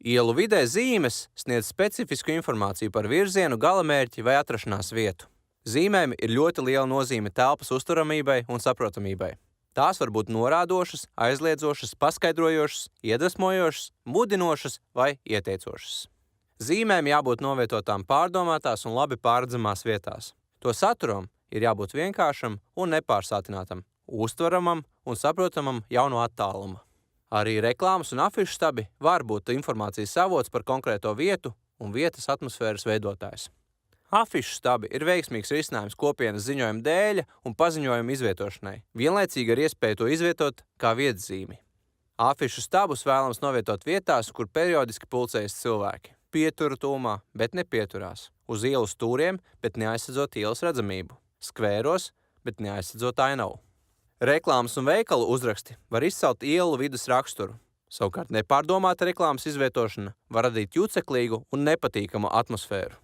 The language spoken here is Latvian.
Ielu vidē zīmes sniedz specifisku informāciju par virzienu, galamērķi vai atrašanās vietu. Zīmēm ir ļoti liela nozīme telpas uzturamībai un saprotamībai. Tās var būt norādošas, aizliedzošas, paskaidrojošas, iedvesmojošas, mudinošas vai ieteicošas. Zīmēm jābūt novietotām pārdomātās un labi pārredzamās vietās. To saturam ir jābūt vienkāršam un nepārsātinātam, uztveramam un saprotamam jau no attāluma. Arī reklāmas un afišu stabi var būt informācijas avots par konkrēto vietu un vietas atmosfēras veidotājs. Afišu stabi ir veiksmīgs risinājums kopienas ziņojuma dēļa un paziņojuma izvietošanai, vienlaicīgi ar iespēju to izvietot kā vietzīmi. Afišu stabus vēlams novietot vietās, kur periodiski pulcējas cilvēki. Pietura tūmā, bet nepieturās. Uz ielu stūriem, bet neaizsadzot ielas redzamību. Skvēros, bet neaizsadzot ainavu. Reklāmas un veikalu uzraksti var izcelt ielu vides raksturu. Savukārt nepārdomāta reklāmas izvietošana var radīt juceklīgu un nepatīkamu atmosfēru.